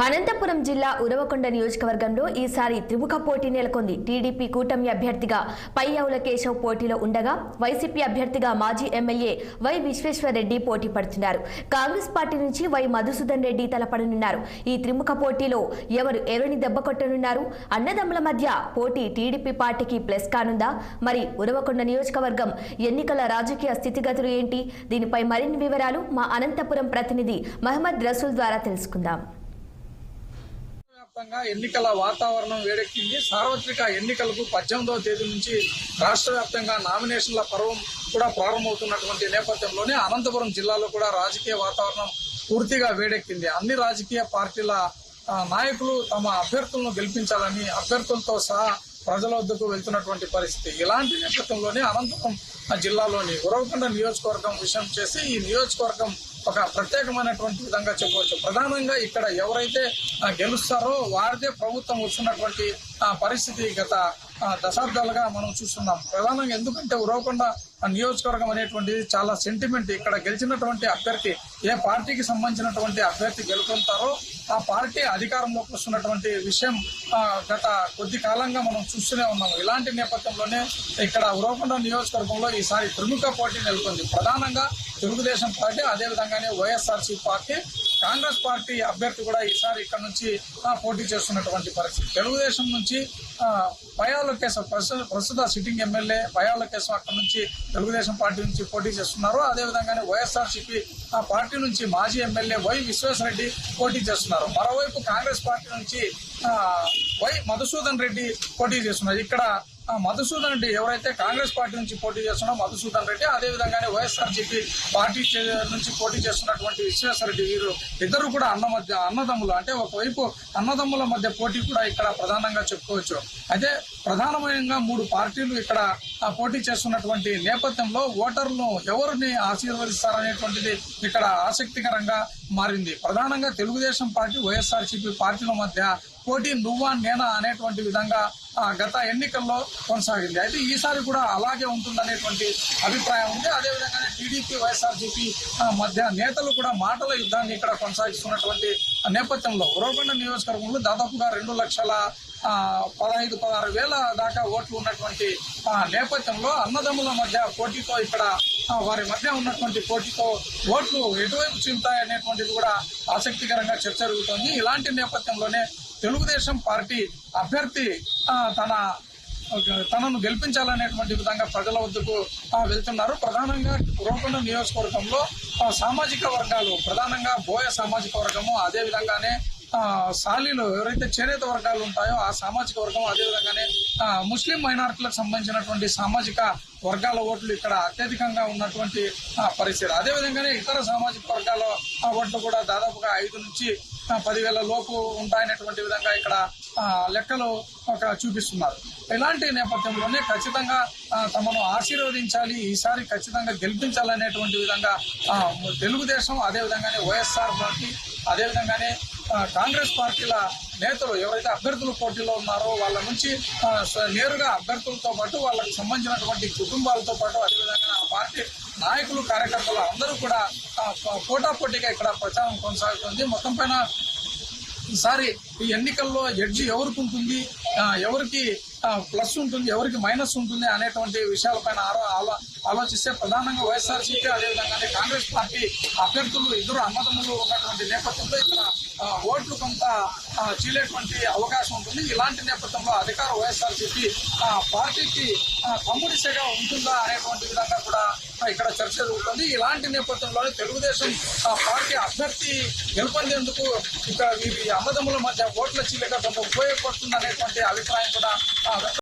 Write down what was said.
అనంతపురం జిల్లా ఉరవకొండ నియోజకవర్గంలో ఈసారి త్రిముఖ పోటీ నెలకొంది. టీడీపీ కూటమి అభ్యర్థిగా పయ్యావుల కేశవ్ పోటీలో ఉండగా వైసీపీ అభ్యర్థిగా మాజీ ఎమ్మెల్యే వై విశ్వేశ్వరరెడ్డి పోటీ పడుతున్నారు. కాంగ్రెస్ పార్టీ నుంచి వై మధుసూదన్ రెడ్డి తలపడనున్నారు. ఈ త్రిముఖ పోటీలో ఎవరిని దెబ్బకొట్టనున్నారు? అన్నదమ్ముల మధ్య పోటీ టీడీపీ పార్టీకి ప్లస్ కానుందా? మరి ఉరవకొండ నియోజకవర్గం ఎన్నికల రాజకీయ స్థితిగతులు ఏంటి? దీనిపై మరిన్ని వివరాలు మా అనంతపురం ప్రతినిధి మహమ్మద్ రసూల్ ద్వారా తెలుసుకుందాం. ఎన్నికల వాతావరణం వేడెక్కింది. సార్వత్రిక ఎన్నికలకు 18వ తేదీ నుంచి రాష్ట్ర వ్యాప్తంగా నామినేషన్ల పర్వం కూడా ప్రారంభమవుతున్నటువంటి నేపథ్యంలోనే అనంతపురం జిల్లాలో కూడా రాజకీయ వాతావరణం పూర్తిగా వేడెక్కింది. అన్ని రాజకీయ పార్టీల నాయకులు తమ అభ్యర్థులను గెలిపించాలని అభ్యర్థులతో సహా ప్రజల వద్దకు వెళ్తున్నటువంటి పరిస్థితి. ఇలాంటి నేపథ్యంలోనే అనంతపురం జిల్లాలోని ఉరవకొండ నియోజకవర్గం విషయం చేసి ఈ నియోజకవర్గం ఒక ప్రత్యేకమైనటువంటి విధంగా చెప్పవచ్చు. ప్రధానంగా ఇక్కడ ఎవరైతే గెలుస్తారో వారిదే ప్రభుత్వం వస్తున్నటువంటి పరిస్థితి గత దశాబ్దాలుగా మనం చూస్తున్నాం. ప్రధానంగా ఎందుకంటే ఉరవకొండ నియోజకవర్గం అనేటువంటిది చాలా సెంటిమెంట్. ఇక్కడ గెలిచినటువంటి అభ్యర్థి ఏ పార్టీకి సంబంధించినటువంటి అభ్యర్థి గెలుపొందుతారో ఆ పార్టీ అధికారంలోకి వస్తున్నటువంటి విషయం గత కొద్ది కాలంగా మనం చూస్తూనే ఉన్నాము. ఇలాంటి నేపథ్యంలోనే ఇక్కడ ఉరవకొండ నియోజకవర్గంలో ఈసారి త్రిముఖ పోటీ నెలకొంది. ప్రధానంగా Telugu Desam party, అదేవిధంగానే YSRC party, Congress party అభ్యర్థి కూడా ఈసారి ఇక్కడ నుంచి పోటీ చేస్తున్నటువంటి పరిస్థితి. తెలుగుదేశం నుంచి పయ్యావుల కేశవ్ ప్రస్తుత సిట్టింగ్ ఎమ్మెల్యే పయ్యావుల కేశవ్ అక్కడ నుంచి తెలుగుదేశం పార్టీ నుంచి పోటీ చేస్తున్నారు. అదేవిధంగానే వైఎస్ఆర్సీపీ పార్టీ నుంచి మాజీ ఎమ్మెల్యే వై విశ్వేశ్వరరెడ్డి పోటీ చేస్తున్నారు. మరోవైపు కాంగ్రెస్ పార్టీ నుంచి వై మధుసూదన్ రెడ్డి పోటీ చేస్తున్నారు. ఇక్కడ మధుసూదన్ రెడ్డి ఎవరైతే కాంగ్రెస్ పార్టీ నుంచి పోటీ చేస్తున్నారో మధుసూదన్ రెడ్డి, అదేవిధంగానే వైఎస్ఆర్సీపీ పార్టీ నుంచి పోటీ చేస్తున్నటువంటి విశ్వేశ్వరరెడ్డి, వీరు ఇద్దరు కూడా అన్నదమ్ములు. అంటే ఒకవైపు అన్నదమ్ముల మధ్య పోటీ కూడా ఇక్కడ ప్రధానంగా చెప్పుకోవచ్చు. అయితే ప్రధానమైన 3 పార్టీలు ఇక్కడ పోటీ చేస్తున్నటువంటి నేపథ్యంలో ఓటర్లను ఎవరిని ఆశీర్వదిస్తారనేటువంటిది ఇక్కడ ఆసక్తికరంగా మారింది. ప్రధానంగా తెలుగుదేశం పార్టీ, వైఎస్ఆర్సీపీ పార్టీల మధ్య పోటీ నువ్వా నేనా అనేటువంటి విధంగా గత ఎన్నికల్లో కొనసాగింది. అయితే ఈసారి కూడా అలాగే ఉంటుందనేటువంటి అభిప్రాయం ఉంది. అదేవిధంగానే టీడీపీ, వైఎస్ఆర్సీపీ మధ్య నేతలు కూడా మాటల యుద్ధాన్ని ఇక్కడ కొనసాగిస్తున్నటువంటి నేపథ్యంలో ఉరవకొండ నియోజకవర్గంలో దాదాపుగా 2,15,16,000 దాకా ఓట్లు ఉన్నటువంటి నేపథ్యంలో అన్నదమ్ముల మధ్య పోటీతో ఇక్కడ వారి మధ్య ఉన్నటువంటి పోటీతో ఓట్లు ఎటువైపు చెందుతాయనేటువంటిది కూడా ఆసక్తికరంగా చర్చ జరుగుతోంది. ఇలాంటి నేపథ్యంలోనే తెలుగుదేశం పార్టీ అభ్యర్థి తనను గెలిపించాలనేటువంటి విధంగా ప్రజల వద్దకు వెళ్తున్నారు. ప్రధానంగా ఉరవకొండ నియోజకవర్గంలో సామాజిక వర్గాలు, ప్రధానంగా బోయ సామాజిక వర్గము, అదేవిధంగానే సాలీలు ఎవరైతే చేనేత వర్గాలు ఉంటాయో ఆ సామాజిక వర్గం, అదేవిధంగానే ముస్లిం మైనారిటీలకు సంబంధించినటువంటి సామాజిక వర్గాల ఓట్లు ఇక్కడ అత్యధికంగా ఉన్నటువంటి పరిస్థితి. అదేవిధంగానే ఇతర సామాజిక వర్గాల ఓట్లు కూడా దాదాపుగా 5 నుంచి 10,000 లోపు ఉంటాయనేటువంటి విధంగా ఇక్కడ లెక్కలు చూపిస్తున్నారు. ఇలాంటి నేపథ్యంలోనే ఖచ్చితంగా తమను ఆశీర్వదించాలి, ఈసారి ఖచ్చితంగా గెలిపించాలనేటువంటి విధంగా తెలుగుదేశం, అదేవిధంగానే వైఎస్ఆర్ పార్టీ, అదేవిధంగానే కాంగ్రెస్ పార్టీల నేతలు ఎవరైతే అభ్యర్థుల పోటీలో ఉన్నారో వాళ్ళ నుంచి నేరుగా అభ్యర్థులతో పాటు వాళ్ళకి సంబంధించినటువంటి కుటుంబాలతో పాటు అదేవిధంగా ఆ పార్టీ నాయకులు, కార్యకర్తలు అందరూ కూడా పోటాపోటీగా ఇక్కడ ప్రచారం కొనసాగుతుంది. మొత్తం పైన ఈసారి ఈ ఎన్నికల్లో ఎడ్జి ఎవరికి ఉంటుంది, ఎవరికి ప్లస్ ఉంటుంది, ఎవరికి మైనస్ ఉంటుంది అనేటువంటి విషయాలపైన ఆలోచిస్తే ప్రధానంగా వైఎస్ఆర్సీపీ, అదేవిధంగానే కాంగ్రెస్ పార్టీ అభ్యర్థులు ఇద్దరు అన్నదమ్ములు ఉన్నటువంటి నేపథ్యంలో ఇక్కడ ఓట్లు కొంత చీలేటువంటి అవకాశం ఉంటుంది. ఇలాంటి నేపథ్యంలో అధికార వైఎస్ఆర్సీపీ పార్టీకి కమ్ముడిసగా ఉంటుందా అనేటువంటి విధంగా కూడా ఇక్కడ చర్చ జరుగుతుంది. ఇలాంటి నేపథ్యంలోనే తెలుగుదేశం పార్టీ అభ్యర్థి గెలుపొందేందుకు ఇక్కడ వీరి అన్నదమ్ముల మధ్య ఓట్ల చీలిక కొంత ఉపయోగపడుతుంది అనేటువంటి అభిప్రాయం కూడా